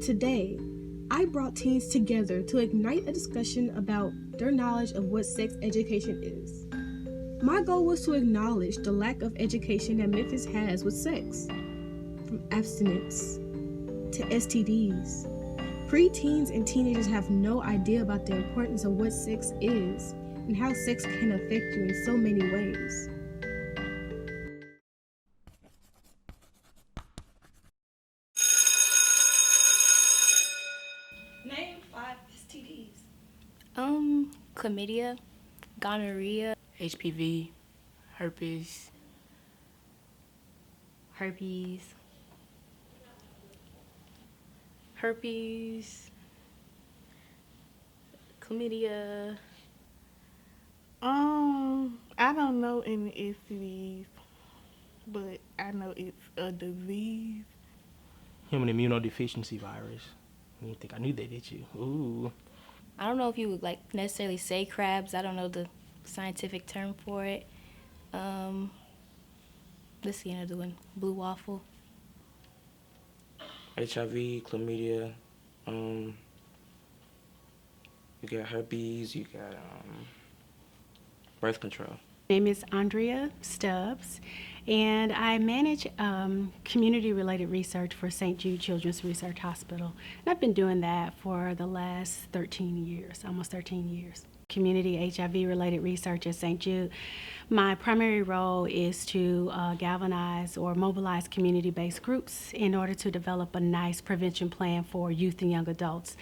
Today, I brought teens together to ignite a discussion about their knowledge of what sex education is. My goal was to acknowledge the lack of education that Memphis has with sex, from abstinence to STDs. Preteens and teenagers have no idea about the importance of what sex is and how sex can affect you in so many ways. Name 5 STDs. Chlamydia, gonorrhea, HPV, herpes, herpes, chlamydia. I don't know any STDs, but I know it's a disease. Human immunodeficiency virus. You think I knew that, did you? Ooh. I don't know if you would necessarily say crabs. I don't know the scientific term for it. Let's see another one. Blue waffle. HIV, chlamydia, you got herpes, you got birth control. My name is Andrea Stubbs, and I manage community-related research for St. Jude Children's Research Hospital. And I've been doing that for the last 13 years, almost 13 years. Community HIV-related research at St. Jude. My primary role is to galvanize or mobilize community-based groups in order to develop a nice prevention plan for youth and young adults.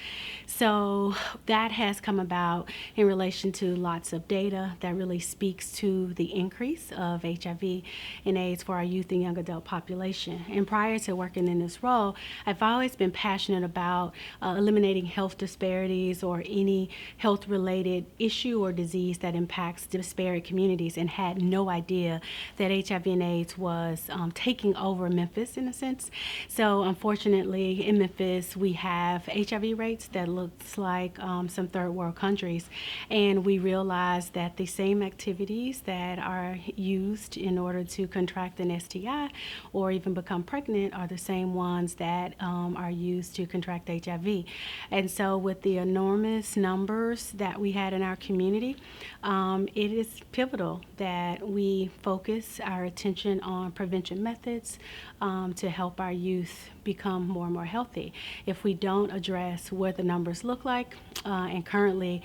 So that has come about in relation to lots of data that really speaks to the increase of HIV and AIDS for our youth and young adult population. And prior to working in this role, I've always been passionate about eliminating health disparities or any health-related issue or disease that impacts disparate communities, and had no idea that HIV and AIDS was taking over Memphis in a sense. So unfortunately in Memphis we have HIV rates that looks like some third world countries, and we realize that the same activities that are used in order to contract an STI or even become pregnant are the same ones that are used to contract HIV. And so with the enormous numbers that we had in our community, it is pivotal that we focus our attention on prevention methods to help our youth become more and more healthy. If we don't address what the numbers look like, and currently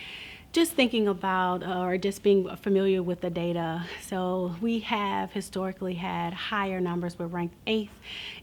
just thinking about or just being familiar with the data. So we have historically had higher numbers. We're ranked 8th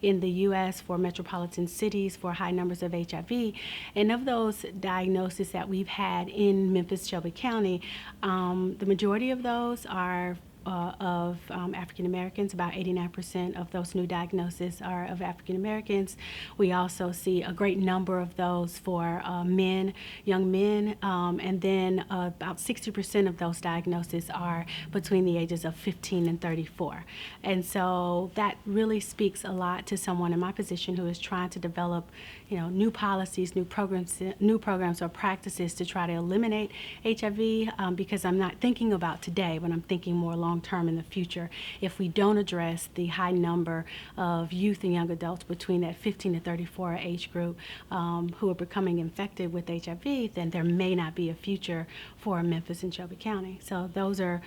in the U.S. for metropolitan cities for high numbers of HIV. And of those diagnoses that we've had in Memphis, Shelby County, the majority of those are of African Americans. About 89% of those new diagnoses are of African Americans. We also see a great number of those for men, young men, and then about 60% of those diagnoses are between the ages of 15 and 34. And so that really speaks a lot to someone in my position who is trying to develop, new policies, new programs or practices to try to eliminate HIV, because I'm not thinking about today, but I'm thinking more long term in the future. If we don't address the high number of youth and young adults between that 15 to 34 age group who are becoming infected with HIV, then there may not be a future for Memphis and Shelby County. So those are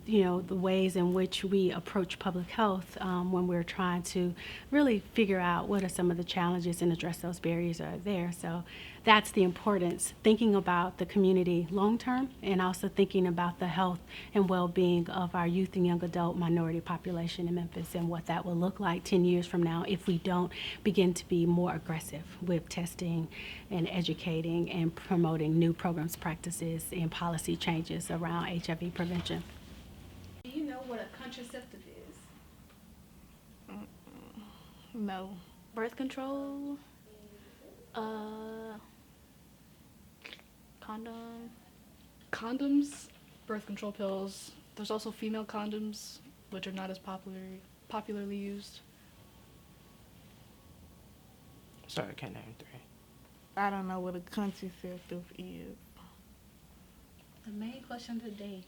the ways in which we approach public health when we're trying to really figure out what are some of the challenges and address those barriers that are there. So that's the importance, thinking about the community long term and also thinking about the health and well-being of our youth and young adult minority population in Memphis and what that will look like 10 years from now if we don't begin to be more aggressive with testing and educating and promoting new programs, practices, and policy changes around HIV prevention. Do you know what a contraceptive is? No. Birth control. Condoms, birth control pills. There's also female condoms, which are not as popularly used. Sorry, I can't name 3. I don't know what a contraceptive is. The main question today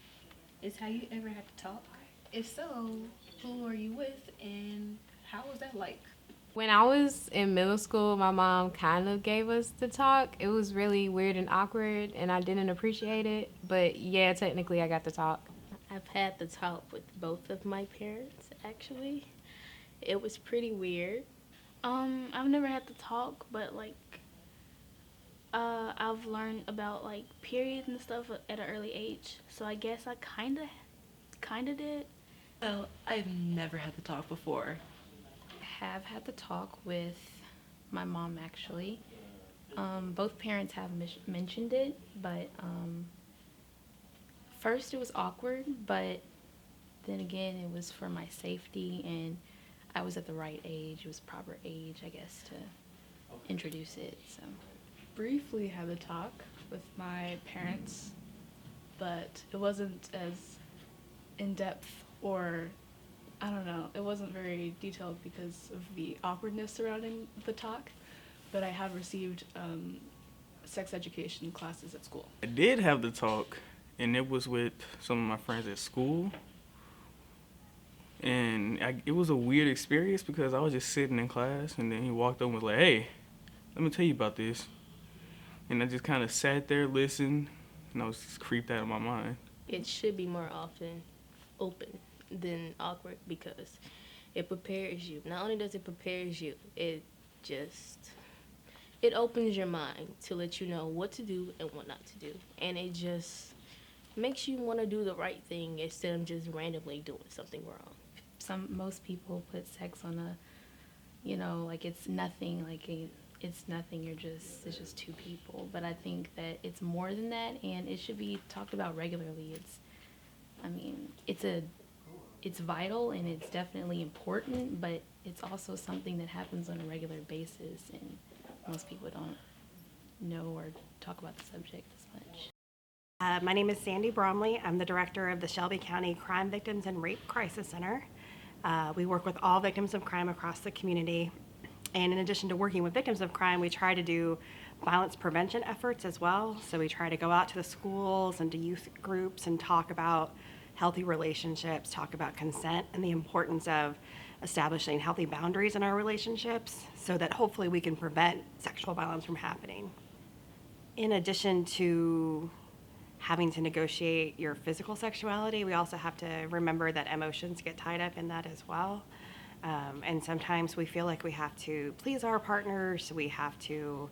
is, have you ever had to talk? If so, who are you with and how was that like? When I was in middle school, my mom kind of gave us the talk. It was really weird and awkward, and I didn't appreciate it. But yeah, technically, I got the talk. I've had the talk with both of my parents, actually. It was pretty weird. I've never had to talk, but like, I've learned about like periods and stuff at an early age. So I guess I kinda did. Well, I've never had the talk before. Have had the talk with my mom, actually. Both parents have mentioned it, but first it was awkward, but then again, it was for my safety, and I was at the right age. It was proper age, I guess, to introduce it. So Briefly had a talk with my parents, but it wasn't as in depth, or I don't know, it wasn't very detailed because of the awkwardness surrounding the talk. But I have received sex education classes at school. I did have the talk, and it was with some of my friends at school. And it was a weird experience because I was just sitting in class, and then he walked over and was like, "Hey, let me tell you about this." And I just kind of sat there, listened, and I was just creeped out of my mind. it should be more often open than awkward because it prepares you. Not only does it prepares you, it opens your mind to let you know what to do and what not to do. And it just makes you want to do the right thing instead of just randomly doing something wrong. Most people put sex on like it's nothing, it's nothing, it's just two people. But I think that it's more than that, and it should be talked about regularly. It's vital and it's definitely important, but it's also something that happens on a regular basis, and most people don't know or talk about the subject as much. My name is Sandy Bromley. I'm the director of the Shelby County Crime Victims and Rape Crisis Center. We work with all victims of crime across the community. And in addition to working with victims of crime, we try to do violence prevention efforts as well. So we try to go out to the schools and to youth groups and talk about healthy relationships, talk about consent and the importance of establishing healthy boundaries in our relationships so that hopefully we can prevent sexual violence from happening. In addition to having to negotiate your physical sexuality, we also have to remember that emotions get tied up in that as well. And sometimes we feel like we have to please our partners, we have to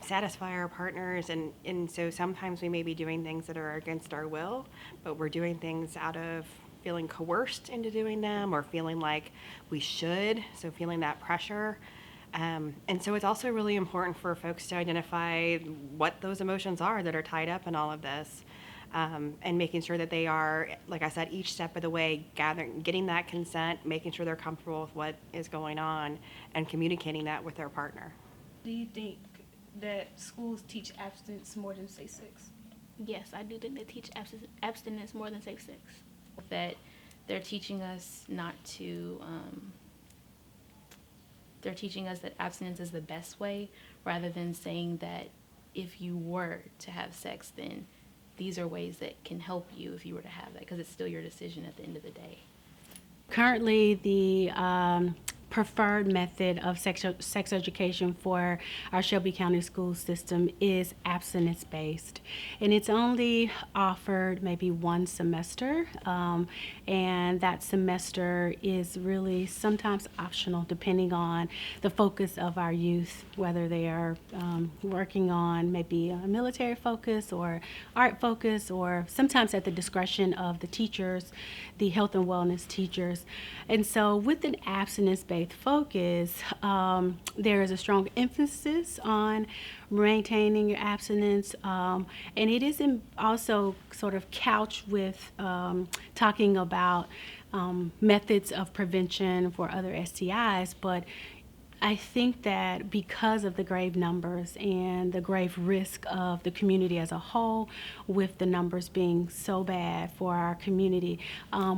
satisfy our partners, and so sometimes we may be doing things that are against our will, but we're doing things out of feeling coerced into doing them or feeling like we should, so feeling that pressure. And so it's also really important for folks to identify what those emotions are that are tied up in all of this. And making sure that they are, like I said, each step of the way, getting that consent, making sure they're comfortable with what is going on, and communicating that with their partner. Do you think that schools teach abstinence more than safe sex? Yes, I do think they teach abstinence more than safe sex. That they're teaching us they're teaching us that abstinence is the best way, rather than saying that if you were to have sex, then these are ways that can help you if you were to have that, because it's still your decision at the end of the day. Currently, the preferred method of sex education for our Shelby County school system is abstinence-based, and it's only offered maybe one semester, and that semester is really sometimes optional depending on the focus of our youth, whether they are working on maybe a military focus or art focus, or sometimes at the discretion of the teachers, the health and wellness teachers. And so with an abstinence-based focus, there is a strong emphasis on maintaining your abstinence, and it is also sort of couched with talking about methods of prevention for other STIs, but I think that because of the grave numbers and the grave risk of the community as a whole, with the numbers being so bad for our community,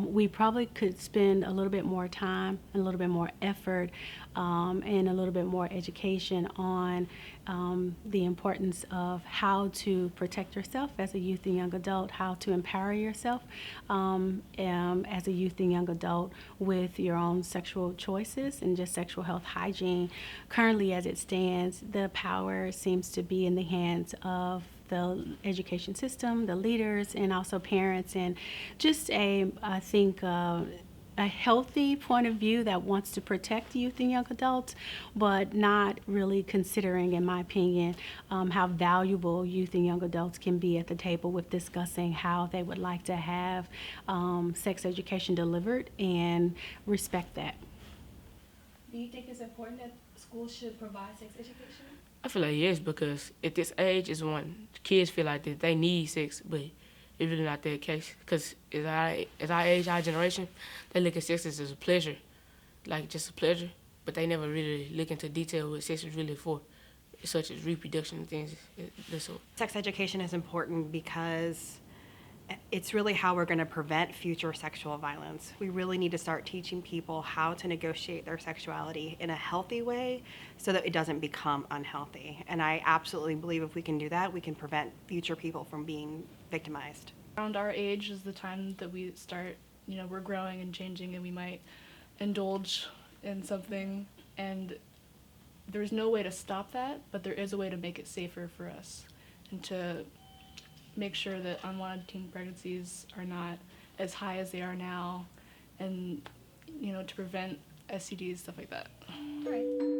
we probably could spend a little bit more time and a little bit more effort and a little bit more education on the importance of how to protect yourself as a youth and young adult, how to empower yourself as a youth and young adult with your own sexual choices and just sexual health hygiene. Currently, as it stands, the power seems to be in the hands of the education system, the leaders, and also parents, and just I think, a healthy point of view that wants to protect youth and young adults, but not really considering, in my opinion, how valuable youth and young adults can be at the table with discussing how they would like to have sex education delivered and respect that. Do you think it's important that schools should provide sex education? I feel like yes, because at this age is when kids feel like that they need sex, but it's really not that case. Because as our age, our generation, they look at sex as a pleasure, like just a pleasure, but they never really look into detail what sex is really for, such as reproduction and things. Sex education is important because it's really how we're going to prevent future sexual violence. We really need to start teaching people how to negotiate their sexuality in a healthy way so that it doesn't become unhealthy. And I absolutely believe if we can do that, we can prevent future people from being victimized. Around our age is the time that we start, we're growing and changing, and we might indulge in something, and there's no way to stop that, but there is a way to make it safer for us and to make sure that unwanted teen pregnancies are not as high as they are now, and to prevent STDs, stuff like that. All right.